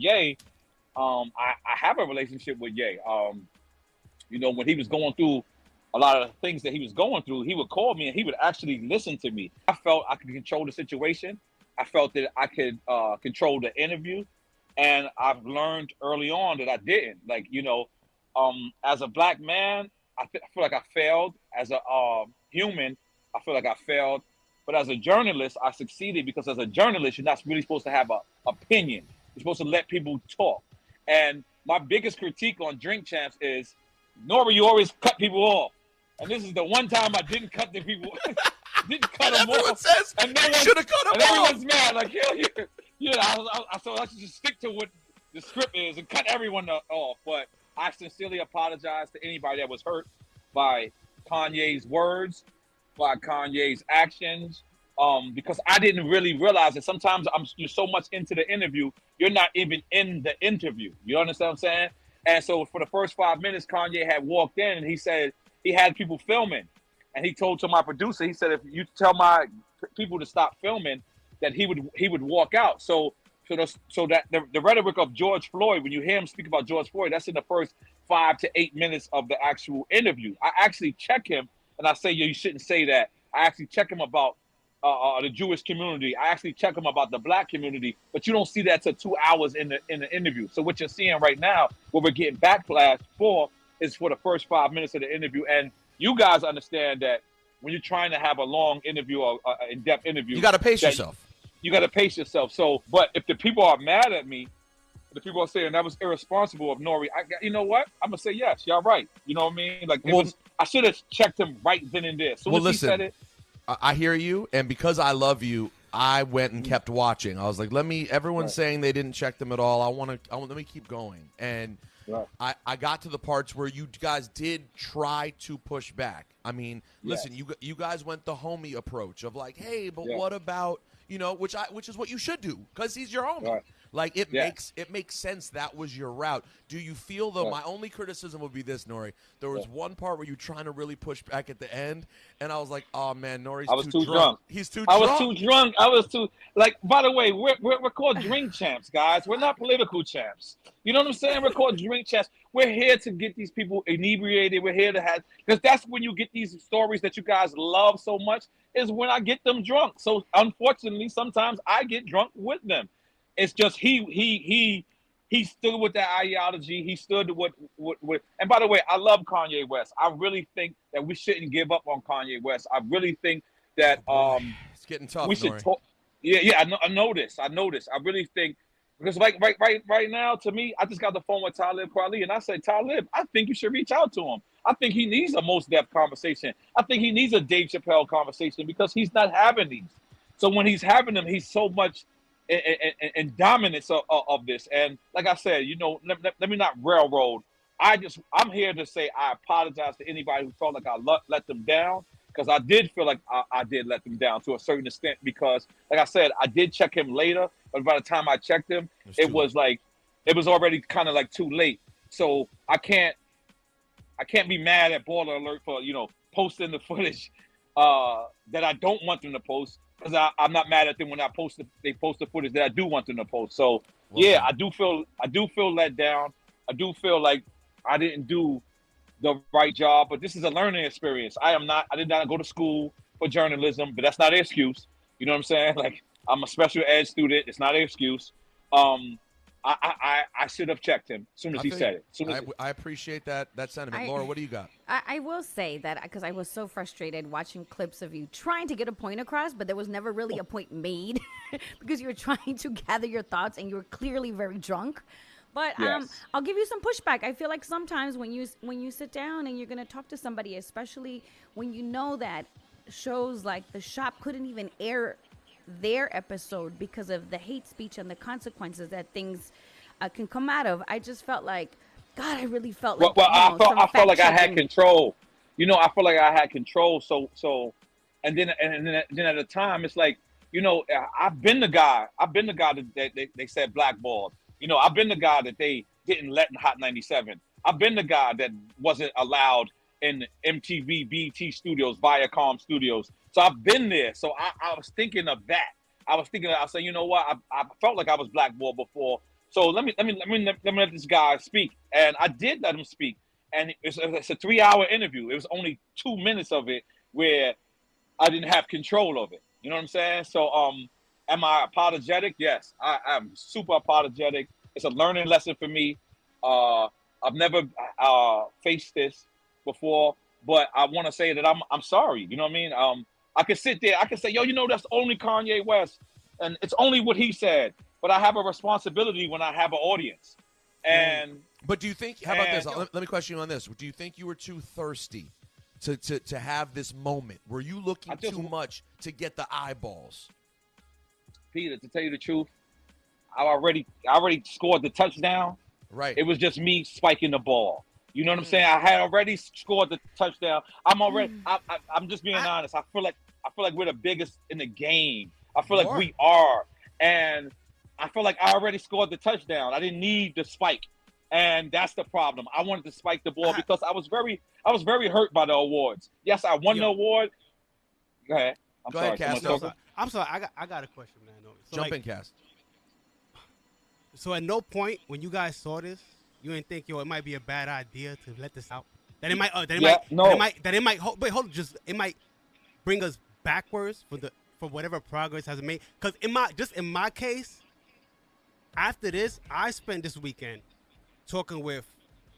Ye, I have a relationship with Ye. When he was going through a lot of the things that he was going through, he would call me and he would actually listen to me. I felt I could control the situation. I felt that I could control the interview. And I've learned early on that I didn't. Like, as a black man, I feel like I failed. As a human, I feel like I failed. But as a journalist, I succeeded because as a journalist, you're not really supposed to have an opinion. You're supposed to let people talk. And my biggest critique on Drink Champs is, N.O.R.E, you always cut people off. And this is the one time I didn't cut the people. Didn't cut them everyone off. says And you should have cut them and off. everyone's mad. Like, so I should just stick to what the script is and cut everyone off. But I sincerely apologize to anybody that was hurt by Kanye's words, by Kanye's actions, because I didn't really realize that sometimes you're so much into the interview, you're not even in the interview. You understand what I'm saying? And so for the first 5 minutes, Kanye had walked in and he said he had people filming. And he told to my producer, he said, if you tell my people to stop filming, that he would walk out. So that the rhetoric of George Floyd, when you hear him speak about George Floyd, that's in the first 5 to 8 minutes of the actual interview. I actually check him and I say, you shouldn't say that. I actually check him about the Jewish community. I actually check him about the black community, but you don't see that till 2 hours in the interview. So what you're seeing right now, what we're getting backlash for, is for the first 5 minutes of the interview. And you guys understand that when you're trying to have a long interview or in-depth interview, You got to pace yourself. You got to pace yourself. So, but if the people are mad at me, the people are saying that was irresponsible of N.O.R.E, you know what? I'm gonna say yes. Y'all right. You know what I mean? Like I should have checked him right then and there. So he said it. I hear you, and because I love you, I went and kept watching. I was like, everyone's saying they didn't check them at all. Let me keep going. And I got to the parts where you guys did try to push back. I mean, listen, you guys went the homie approach of like, hey, but what about, which is what you should do because he's your homie. Right. Like it makes sense that was your route. Do you feel though? My only criticism would be this, N.O.R.E. There was one part where you trying to really push back at the end, and I was like, "Oh man, N.O.R.E.'s too drunk. He's too drunk. I was too drunk. I was too like. By the way, we're called drink champs, guys. We're not political champs. You know what I'm saying? We're called drink champs. We're here to get these people inebriated. We're here to have because that's when you get these stories that you guys love so much. Is when I get them drunk. So unfortunately, sometimes I get drunk with them. It's just he stood with that ideology. He stood with. And by the way, I love Kanye West. I really think that we shouldn't give up on Kanye West. I really think that it's getting tough. We should talk. Yeah. I know this. I really think because right now, to me, I just got the phone with Talib Kweli, and I said, Talib, I think you should reach out to him. I think he needs a Mos Def conversation. I think he needs a Dave Chappelle conversation because he's not having these. So when he's having them, he's so much in dominance of this. And like I said, let me not railroad. I'm here to say I apologize to anybody who felt like I let them down because I did feel like I did let them down to a certain extent because, like I said, I did check him later, but by the time I checked him, it was already kind of like too late. So I can't be mad at Baller Alert for posting the footage that I don't want them to post. Because I'm not mad at them when they post the footage that I do want them to post. So I do feel let down. I do feel like I didn't do the right job. But this is a learning experience. I did not go to school for journalism, but that's not an excuse. You know what I'm saying? Like I'm a special ed student. It's not an excuse. I should have checked him as soon as he said it. I appreciate that sentiment. Laura, what do you got? I will say that because I was so frustrated watching clips of you trying to get a point across, but there was never really a point made because you were trying to gather your thoughts and you were clearly very drunk. But I'll give you some pushback. I feel like sometimes when you sit down and you're going to talk to somebody, especially when you know that shows like The Shop couldn't even air their episode because of the hate speech and the consequences that things can come out of. I just felt like, God, I really felt like. I felt like I had control. I feel like I had control. So, and then at the time, it's like, I've been the guy that they said blackballed. I've been the guy that they didn't let in Hot 97. I've been the guy that wasn't allowed in MTV, BT studios, Viacom studios. So I've been there. So I was thinking of that. I was said, you know what? I felt like I was blackballed before, So let this guy speak, and I did let him speak, and it's a 3-hour interview. It was only 2 minutes of it where I didn't have control of it. You know what I'm saying? So am I apologetic? Yes, I'm super apologetic. It's a learning lesson for me. I've never faced this before, but I want to say that I'm sorry. You know what I mean? I could sit there, I could say, yo, that's only Kanye West, and it's only what he said. But I have a responsibility when I have an audience. And but do you think? How about this? Let me question you on this. Do you think you were too thirsty to have this moment? Were you looking too much to get the eyeballs? Peter, to tell you the truth, I already scored the touchdown. Right. It was just me spiking the ball. You know what I'm saying? I had already scored the touchdown. I'm just being honest. I feel like we're the biggest in the game. I feel like we are. And I feel like I already scored the touchdown. I didn't need the spike. And that's the problem. I wanted to spike the ball because I was very hurt by the awards. Yes, I won the award. Go ahead. Go ahead, Cass. I'm sorry. I got a question, man. So Jump in, Cass. So at no point when you guys saw this, you didn't think, it might be a bad idea to let this out. That it might bring us backwards for whatever progress has been made. Because in my case, after this, I spent this weekend talking with,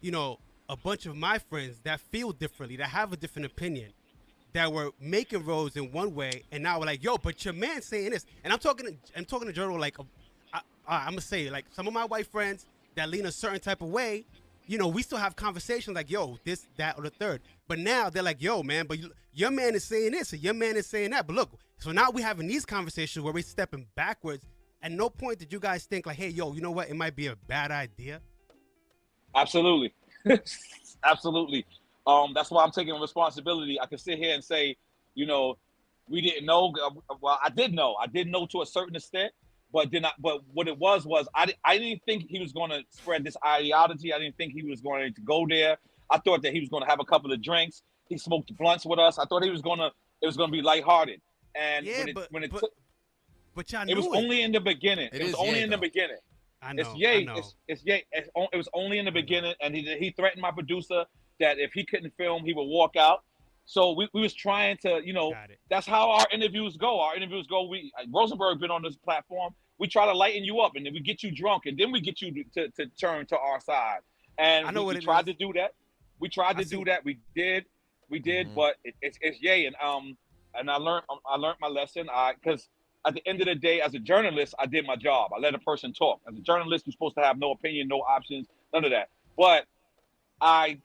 a bunch of my friends that feel differently, that have a different opinion, that were making roads in one way, and now we're like, yo, but your man saying this, and I'm talking to Journal like, I'm gonna say, like, some of my white friends that lean a certain type of way, we still have conversations like, yo, this, that, or the third. But now they're like, yo, man, but your man is saying this, or your man is saying that. But look, so now we're having these conversations where we're stepping backwards. At no point did you guys think like, hey, yo, you know what? It might be a bad idea. Absolutely. Absolutely. That's why I'm taking responsibility. I can sit here and say, we didn't know. Well, I did know. I did know to a certain extent. But what it was I didn't think he was going to spread this ideology. I didn't think he was going to go there. I thought that he was going to have a couple of drinks. He smoked blunts with us. I thought it was going to be lighthearted. And but y'all it was only in the beginning. It was only in the beginning. I know. It's Ye. I know. It's Ye. It was only in the beginning, and he threatened my producer that if he couldn't film, he would walk out. So we was trying to, that's how our interviews go. Rosenberg been on this platform. We try to lighten you up, and then we get you drunk, and then we get you to turn to our side. And we tried to do that. We tried to do that. We did, mm-hmm. But it's Ye. And I learned my lesson. Because at the end of the day, as a journalist, I did my job. I let a person talk. As a journalist, you're supposed to have no opinion, no options, none of that. But I'm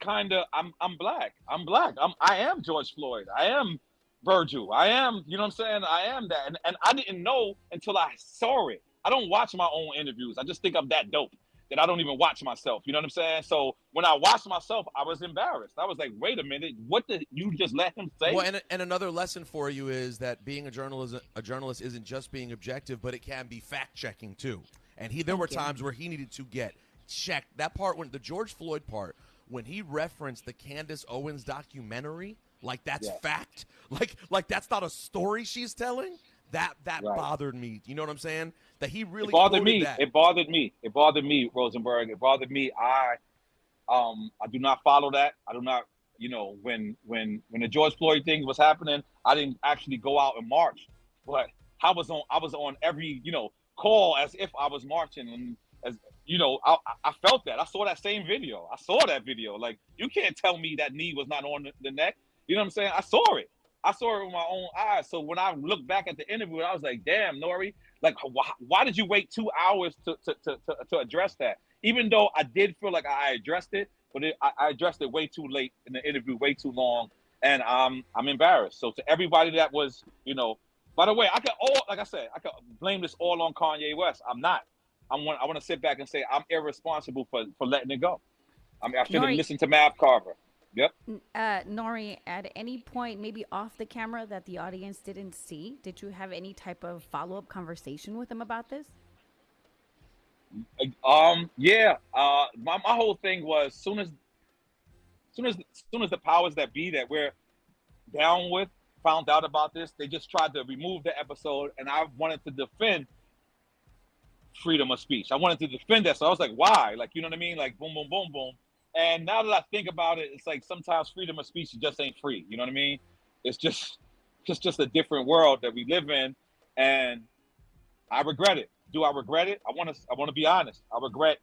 black. I am George Floyd. I am Virgil. I am, you know what I'm saying? I am that. And I didn't know until I saw it. I don't watch my own interviews. I just think I'm that dope that I don't even watch myself. You know what I'm saying? So when I watched myself, I was embarrassed. I was like, wait a minute, what did you just let him say? Well, and another lesson for you is that being a journalist isn't just being objective, but it can be fact-checking too. And there were times where he needed to get checked. That part, when the George Floyd part, when he referenced the Candace Owens documentary, like that's fact, like that's not a story she's telling. That right. Bothered me. You know what I'm saying? That he really bothered me. It bothered me. It bothered me, Rosenberg. It bothered me. I do not follow that. I do not. When the George Floyd thing was happening, I didn't actually go out and march, but I was on every call as if I was marching, and as I felt that. I saw that same video. I saw that video. Like, you can't tell me that knee was not on the neck. You know what I'm saying? I saw it. I saw it with my own eyes. So when I look back at the interview, I was like, damn, N.O.R.E, like, why did you wait 2 hours to address that? Even though I did feel like I addressed it, but I addressed it way too late in the interview, way too long, and I'm embarrassed. So to everybody that was, by the way, I could blame this all on Kanye West. I'm not. I want to sit back and say I'm irresponsible for letting it go. I should have listened to Mav Carver. Yep. N.O.R.E, at any point, maybe off the camera that the audience didn't see, did you have any type of follow-up conversation with him about this? Yeah. My whole thing was soon as the powers that be that we're down with found out about this, they just tried to remove the episode, and I wanted to defend freedom of speech. I wanted to defend that. So I was like, why? Like, you know what I mean? Like, boom, boom, boom, boom. And now that I think about it, it's like sometimes freedom of speech just ain't free. You know what I mean? It's just a different world that we live in, and I regret it. Do I regret it? I want to be honest. I regret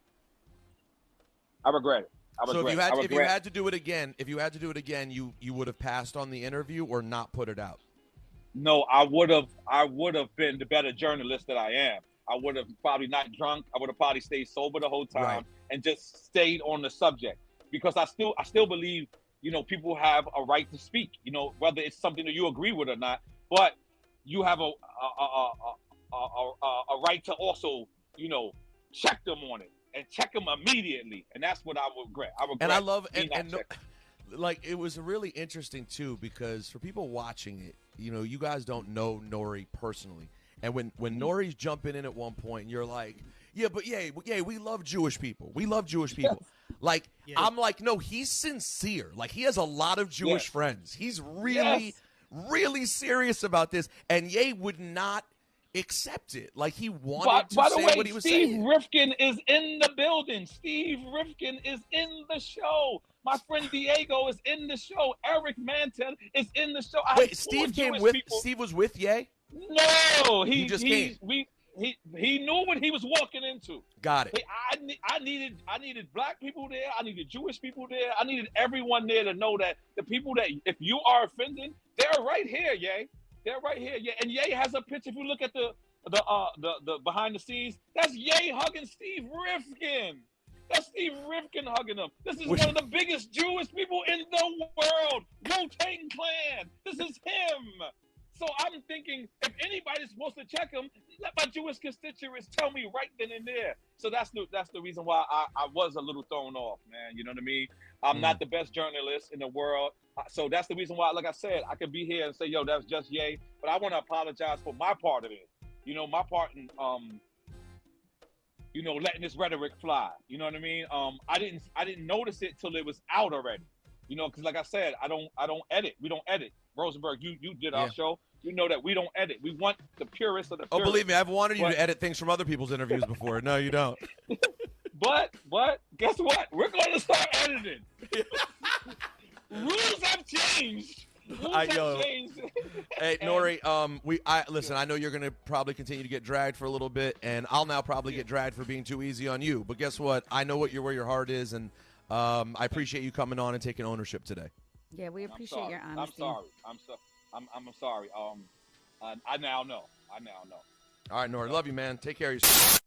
it. So if you had to do it again, you would have passed on the interview or not put it out? No, I would have been the better journalist that I am. I would have probably not drunk. I would have probably stayed sober the whole time and just stayed on the subject, because I still believe, you know, people have a right to speak, you know, whether it's something that you agree with or not, but you have a right to also, you know, check them on it and check them immediately. And that's what I regret. And I love, like, it was really interesting too, because for people watching it, you know, you guys don't know N.O.R.E personally. And when N.O.R.E's jumping in at one point, and you're like, yeah, we love Jewish people. We love Jewish people. Like, I'm like, no, he's sincere. Like, he has a lot of Jewish friends. He's really, really serious about this. And Ye would not accept it. Like, he wanted to say what he was saying. Steve Rifkin is in the building. Steve Rifkin is in the show. My friend Diego is in the show. Eric Manton is in the show. Wait, Steve was with Ye? No, he just came. He knew what he was walking into. Got it. I needed black people there. I needed Jewish people there. I needed everyone there to know that the people that, if you are offended, they're right here, Ye. They're right here, Ye. And Ye has a picture. If you look at the behind the scenes, that's Ye hugging Steve Rifkin. That's Steve Rifkin hugging him. This is one of the biggest Jewish people in the world. Wu-Tang Clan. This is him. So I'm thinking, if anybody's supposed to check him, let my Jewish constituents tell me right then and there. So that's the reason why I was a little thrown off, man. You know what I mean? I'm not the best journalist in the world. So that's the reason why, like I said, I could be here and say, yo, that's just Ye. But I want to apologize for my part of it. You know, my part in, you know, letting this rhetoric fly. You know what I mean? I didn't notice it till it was out already. You know, because like I said, I don't edit. We don't edit. Rosenberg, you did our show. You know that we don't edit. We want the purest of the purest. Oh, believe me, I've wanted you to edit things from other people's interviews before. No, you don't. But guess what? We're going to start editing. Rules have changed. Hey, N.O.R.E, listen, I know you're going to probably continue to get dragged for a little bit, and I'll now probably get dragged for being too easy on you. But guess what? I know where your heart is, and I appreciate you coming on and taking ownership today. Yeah, we appreciate your honesty. I'm sorry. I now know. All right, N.O.R.E, love you, man. Take care of yourself.